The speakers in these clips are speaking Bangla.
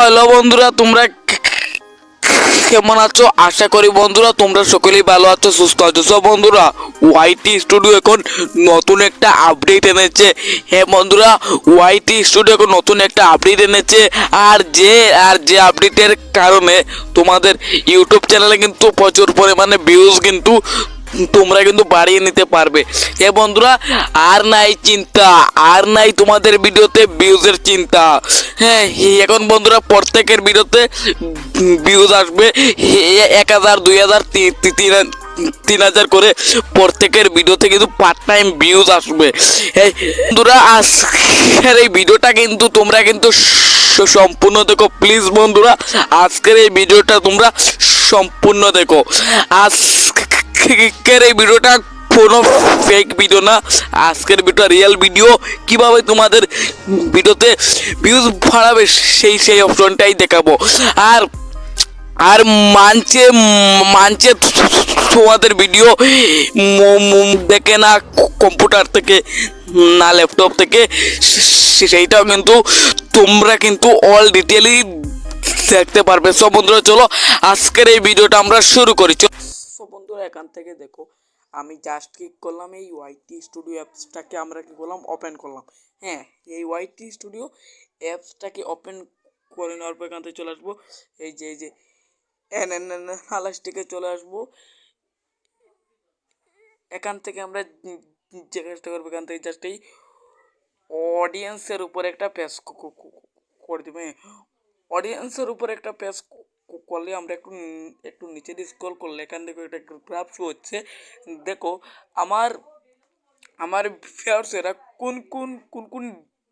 হ্যালো বন্ধুরা, তোমরা কেমন আছো? আশা করি বন্ধুরা তোমরা সকলেই ভালো আছো, সুস্থ আছো। সব বন্ধুরা, ওয়াইটি স্টুডিও এখন নতুন একটা আপডেট এনেছে। হ্যাঁ বন্ধুরা, ওয়াইটি স্টুডিও এখন নতুন একটা আপডেট এনেছে। আর যে আপডেটের কারণে তোমাদের ইউটিউব চ্যানেলে কিন্তু প্রচুর পরিমাণে ভিউজ কিন্তু তোমরা কিন্তু বাড়িয়ে নিতে পারবে। হ্যাঁ বন্ধুরা, আর নাই চিন্তা, আর নাই তোমাদের ভিডিওতে ভিউজের চিন্তা। হ্যাঁ, এখন বন্ধুরা প্রত্যেকের ভিডিওতে ভিউজ আসবে 1,000, 2,000, 3,000 করে প্রত্যেকের ভিডিওতে কিন্তু পার্ট টাইম ভিউজ আসবে। হ্যাঁ বন্ধুরা, আজকের এই ভিডিওটা কিন্তু তোমরা কিন্তু সম্পূর্ণ দেখো প্লিজ বন্ধুরা। আজকের এই ভিডিওটা তোমরা সম্পূর্ণ দেখো। আজকের এই ভিডিওটা কোনো ফেক ভিডিও না, আজকের ভিডিওটা রিয়েল ভিডিও। কিভাবে তোমাদের ভিডিওতে ভিউজ বাড়াবে সেই অপশনটাই দেখাবো। আর আর মানছে মানছে তোমাদের ভিডিও দেখে না কম্পিউটার থেকে, না ল্যাপটপ থেকে, সেইটাও কিন্তু তোমরা কিন্তু অল ডিটেইলি দেখতে পারবে। সব বন্ধুরা চলো আজকের এই ভিডিওটা আমরা শুরু করি। সব বন্ধুরা এখান থেকে দেখো, আমি জাস্ট ক্লিক করলাম এই ওয়াইটি স্টুডিও অ্যাপসটাকে, আমরা কি করলাম, ওপেন করলাম। হ্যাঁ, এই ওয়াইটি স্টুডিও অ্যাপসটাকে ওপেন করে নেওয়ার পর এখান থেকে চলে আসবো এই যে আলাসটিকে চলে আসবো। এখান থেকে আমরা যে কাজটা করবো, এখান থেকে জাস্ট এই অডিয়েন্সের উপর একটা পেজ করে দেবো। অডিয়েন্সের উপর একটা পেজ করলে আমরা একটু নিচে দিয়ে স্ক্রল করলে এখান থেকে একটা গ্রাফ শো হচ্ছে। দেখো আমার আমার ভিউয়ার্সেরা কোন কোন কোন কোন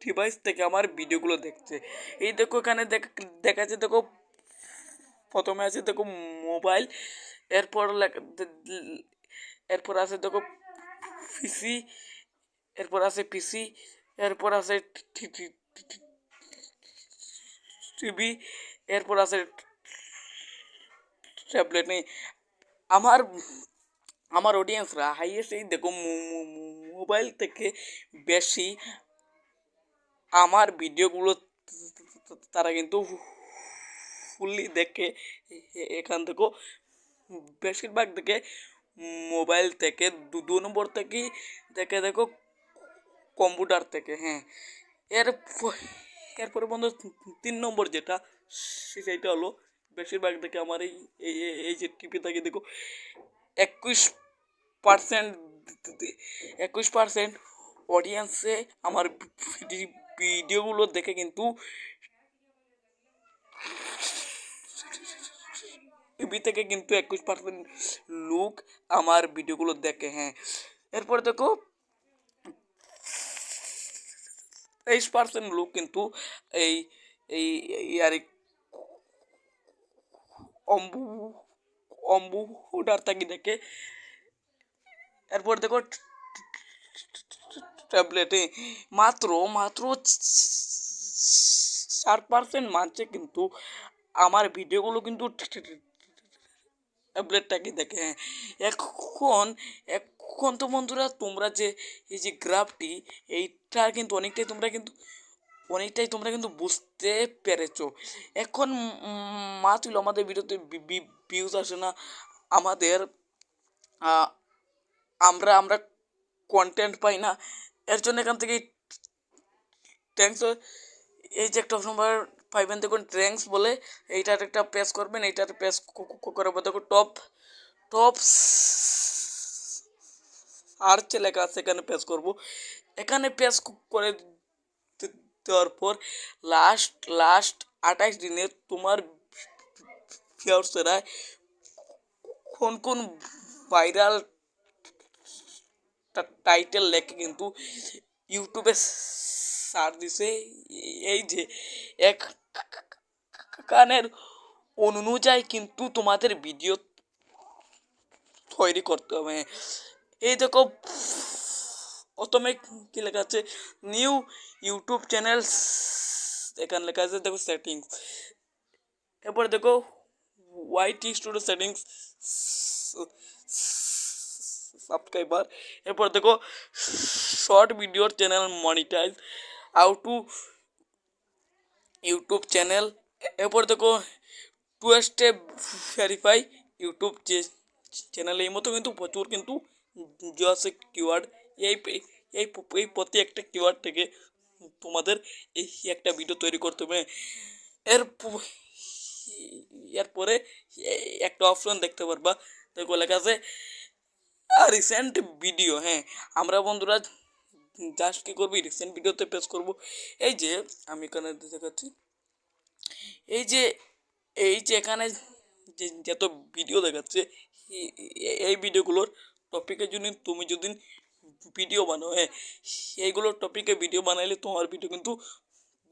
ডিভাইস থেকে আমার ভিডিওগুলো দেখছে। এই দেখো এখানে দেখাচ্ছে, দেখো প্রথমে আছে দেখো মোবাইল, এরপর এরপর আছে দেখো পিসি, এরপর আছে পিসি, এরপর আছে টিভি, এরপর আছে ট্যাবলেট। নেই আমার আমার অডিয়েন্সরা হাইয়েস্ট এই দেখো মোবাইল থেকে বেশি আমার ভিডিওগুলো তারা কিন্তু ফুললি দেখে। এখান থেকেও বেশিরভাগ দেখে মোবাইল থেকে, দু নম্বর থেকেই দেখে দেখো কম্পিউটার থেকে। হ্যাঁ, এরপরে বন্ধু 3 নম্বর যেটা, সেইটা হলো বেশিরভাগ দেখে আমার এই যে টিভি থেকে দেখো 21% 21% অডিয়েন্সে আমার ভিডিওগুলো দেখে কিন্তু টিভি থেকে কিন্তু 21% লোক আমার ভিডিওগুলো দেখে। হ্যাঁ, এরপর দেখো 23% লোক কিন্তু এই এই আর কম্পিউটার থেকে দেখে। এরপর দেখো ট্যাবলেটে মাত্র মাত্র 4% মানছে কিন্তু আমার ভিডিওগুলো কিন্তু ট্যাবলেটটাকে দেখে। হ্যাঁ, এখন এখন তো বন্ধুরা তোমরা যে এই যে গ্রাফটি, এইটা কিন্তু অনেকটাই তোমরা কিন্তু বুঝতে পেরেছো। এখন মাত্র আমাদের ভিডিওতে ভিউজ আসে না, আমাদের আমরা আমরা কন্টেন্ট পাই না। এর জন্য এখান থেকে ট্যাঙ্কস, এই যে একটা অপশন পাইবেন দেখুন ট্যাঙ্কস বলে, এইটার একটা প্রেস করবেন। এইটার প্রেস করার পর দেখো টপ টপ সার্চ লেখা আছে, এখানে প্রেস করব। এখানে প্রেস করে দেওয়ার পর লাস্ট 28 দিনে তোমার ভিউয়ার্সরা কোন কোন ভাইরাল টাইটেল লেখে কিন্তু ইউটিউবে সার্চ দিছে, এই যে এক কানের অনুযায়ী কিন্তু তোমাদের ভিডিও তৈরি করতে হবে। এই দেখো প্রথমে কি লেখা আছে, নিউ ইউটিউব চ্যানেল, এখানে লেখা আছে দেখো সেটিংস। এরপরে দেখো ওয়াইটি স্টুডিও সেটিংস সাবস্ক্রাইবার। এরপর দেখো শর্ট ভিডিওর channel monetize, how to YouTube channel এরপর দেখো 2 স্টেপ ভেরিফাই ইউটিউব যে চ্যানেলে এই মতো কিন্তু প্রচুর কিন্তু যে আছে কিওয়ার্ড এই এই এই প্রতি একটা কিওয়ার্ড থেকে তোমাদের এই একটা ভিডিও তৈরি করতে হবে। এর এরপরে একটা অপশন দেখতে পারবা, দেখো লেখা আছে রিসেন্ট ভিডিও। হ্যাঁ, আমরা বন্ধুরা জাস্ট কী করবি, রিসেন্ট ভিডিওতে প্রেস করব। এই যে আমি এখানে দেখাচ্ছি, এই যে এখানে যে যত ভিডিও দেখাচ্ছে এই ভিডিওগুলোর টপিকের জন্য তুমি যদি ভিডিও বানাও, হ্যাঁ এইগুলোর টপিকে ভিডিও বানাইলে তোমার ভিডিও কিন্তু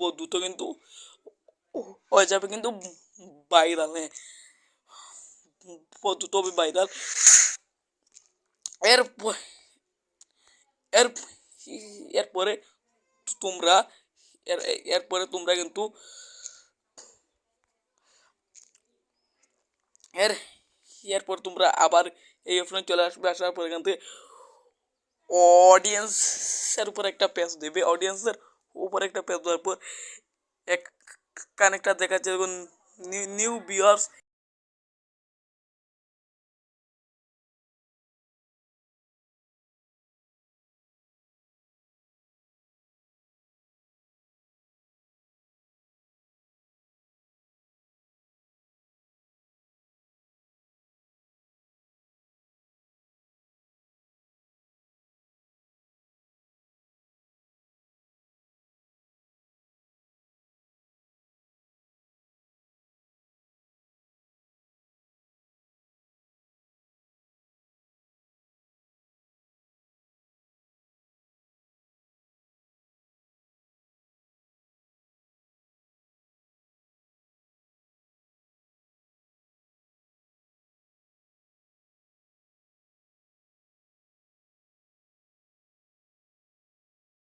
দ্রুত কিন্তু হয়ে যাবে কিন্তু ভাইরাল। হ্যাঁ, দ্রুত হবে ভাইরাল। এর এর এরপরে তোমরা এরপরে তোমরা কিন্তু এরপর তোমরা আবার এই অপশনে চলে আসবে। আসার পর এখান থেকে অডিয়েন্সের উপর একটা পেজ দেবে, অডিয়েন্সের উপর একটা পেজ দেওয়ার পর এক কানেক্টার দেখাচ্ছে দেখুন নিউ ভিউয়ার্স